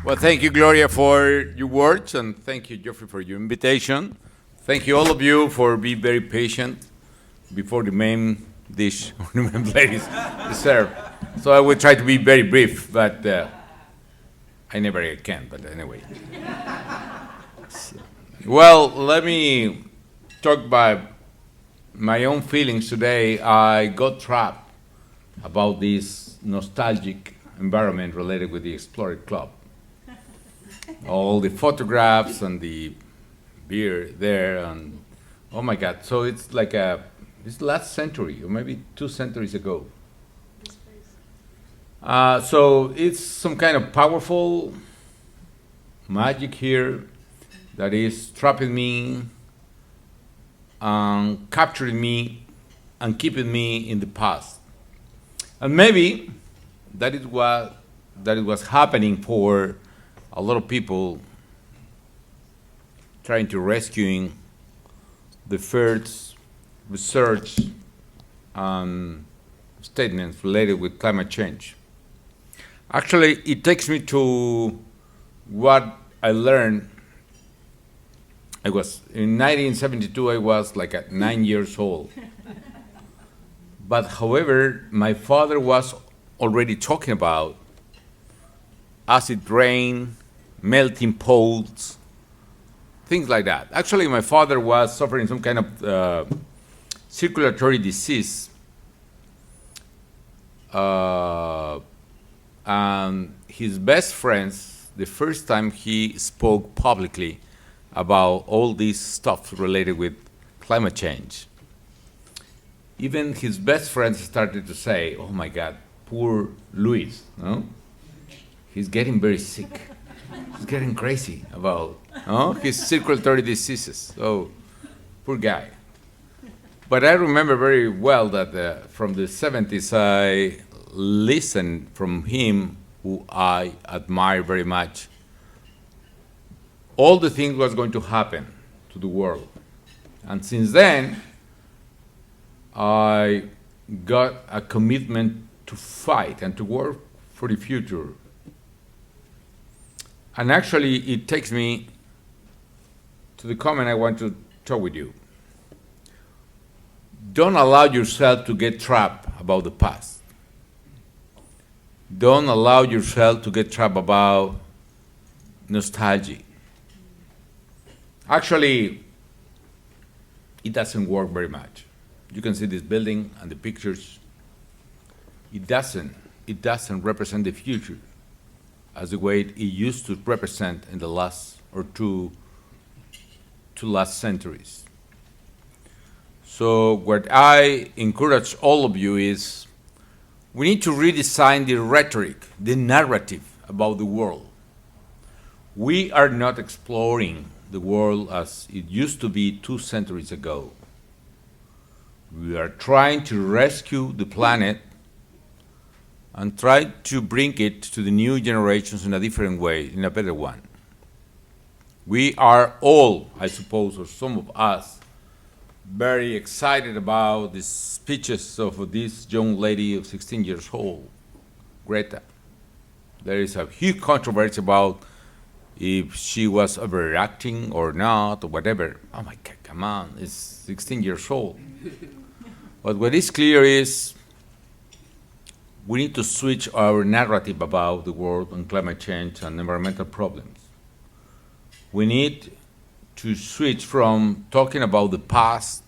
Well, thank you, Gloria, for your words, and thank you, Geoffrey, for your invitation. Thank you, all of you, for being very patient before the main dish or the main plate is served. So I will try to be very brief, but I never can, but anyway. Well, let me talk about my own feelings today. I got trapped about this nostalgic environment related with the Explorer Club. All the photographs and the beer there, and oh my God! So it's like it's last century or maybe 2 centuries ago. So it's some kind of powerful magic here that is trapping me, capturing me, and keeping me in the past. And maybe that is what was happening for a lot of people trying to rescuing the first research and statements related with climate change. Actually, it takes me to what I learned. In 1972, I was like at 9 years old. But however, my father was already talking about acid rain, melting poles, things like that. Actually, my father was suffering some kind of circulatory disease. And his best friends, the first time he spoke publicly about all this stuff related with climate change, even his best friends started to say, oh my God, poor Luis, no? He's getting very sick. He's getting crazy about his circulatory diseases. So, poor guy. But I remember very well that from the 70s, I listened from him, who I admire very much, all the things was going to happen to the world. And since then, I got a commitment to fight and to work for the future. And actually, it takes me to the comment I want to talk with you. Don't allow yourself to get trapped about the past. Don't allow yourself to get trapped about nostalgia. Actually, it doesn't work very much. You can see this building and the pictures. It doesn't represent the future as the way it used to represent in the last or two last centuries. So what I encourage all of you is we need to redesign the rhetoric, the narrative about the world. We are not exploring the world as it used to be 2 centuries ago. We are trying to rescue the planet and try to bring it to the new generations in a different way, in a better one. We are all, I suppose, or some of us, very excited about the speeches of this young lady of 16 years old, Greta. There is a huge controversy about if she was overreacting or not, or whatever. Oh my God, come on, it's 16 years old. But what is clear is we need to switch our narrative about the world and climate change and environmental problems. We need to switch from talking about the past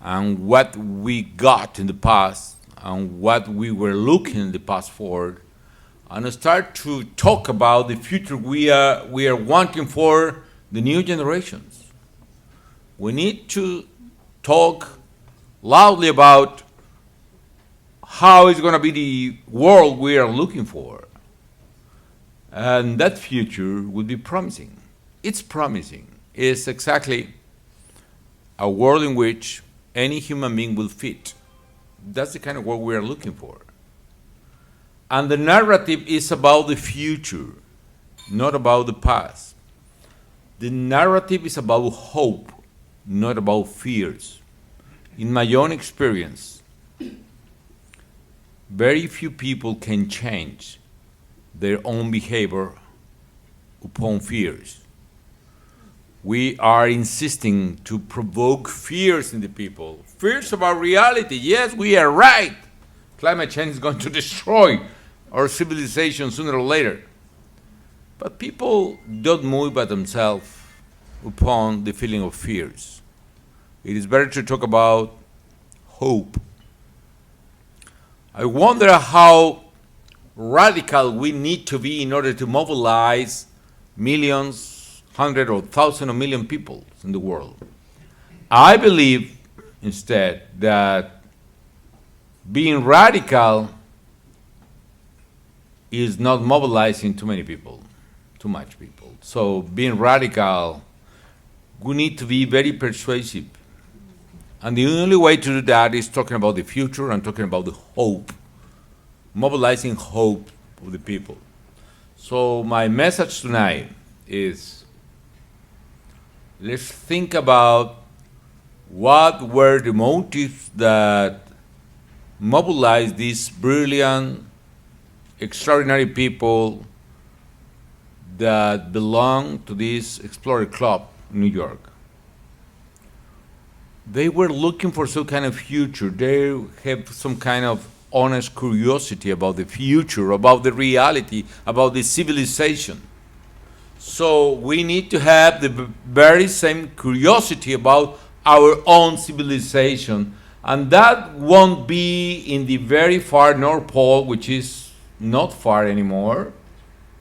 and what we got in the past and what we were looking in the past for, and start to talk about the future we are wanting for the new generations. We need to talk loudly about how is going to be the world we are looking for. And that future would be promising. It's promising. It's exactly a world in which any human being will fit. That's the kind of world we are looking for. And the narrative is about the future, not about the past. The narrative is about hope, not about fears. In my own experience, very few people can change their own behavior upon fears. We are insisting to provoke fears in the people. Fears about reality. Yes, we are right. Climate change is going to destroy our civilization sooner or later. But people don't move by themselves upon the feeling of fears. It is better to talk about hope. I wonder how radical we need to be in order to mobilize millions, hundreds or thousands of million people in the world. I believe instead that being radical is not mobilizing too many people, too much people. So being radical, we need to be very persuasive. And the only way to do that is talking about the future and talking about the hope, mobilizing hope of the people. So my message tonight is, let's think about what were the motives that mobilized these brilliant, extraordinary people that belong to this Explorer Club in New York. They were looking for some kind of future. They have some kind of honest curiosity about the future, about the reality, about the civilization. So we need to have the very same curiosity about our own civilization. And that won't be in the very far North Pole, which is not far anymore.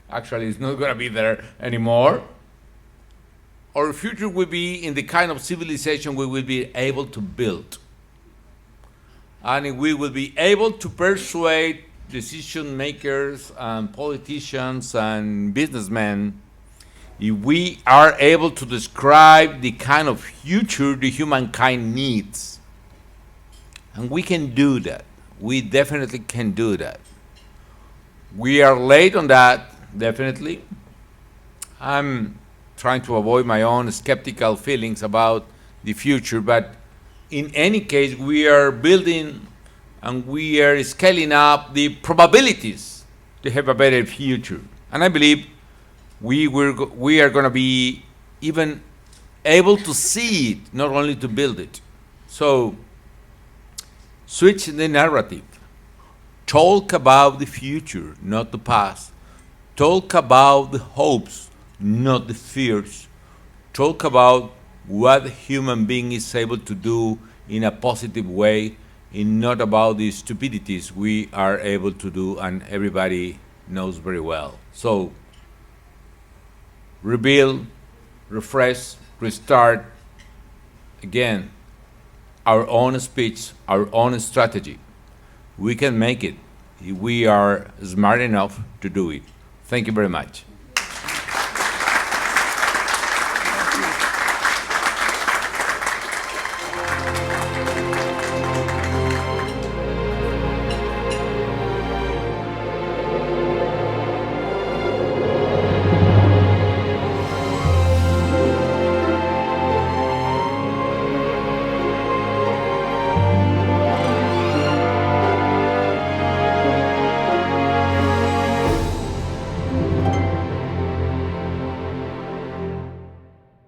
Actually, it's not going to be there anymore. Our future will be in the kind of civilization we will be able to build. And we will be able to persuade decision makers and politicians and businessmen if we are able to describe the kind of future the humankind needs. And we can do that. We definitely can do that. We are late on that, definitely. I'm trying to avoid my own skeptical feelings about the future, but in any case, we are building and we are scaling up the probabilities to have a better future. And I believe we are going to be even able to see it, not only to build it. So, switch the narrative. Talk about the future, not the past. Talk about the hopes, not the fears. Talk about what a human being is able to do in a positive way, and not about the stupidities we are able to do and everybody knows very well. So, rebuild, refresh, restart, again, our own speech, our own strategy. We can make it if we are smart enough to do it. Thank you very much.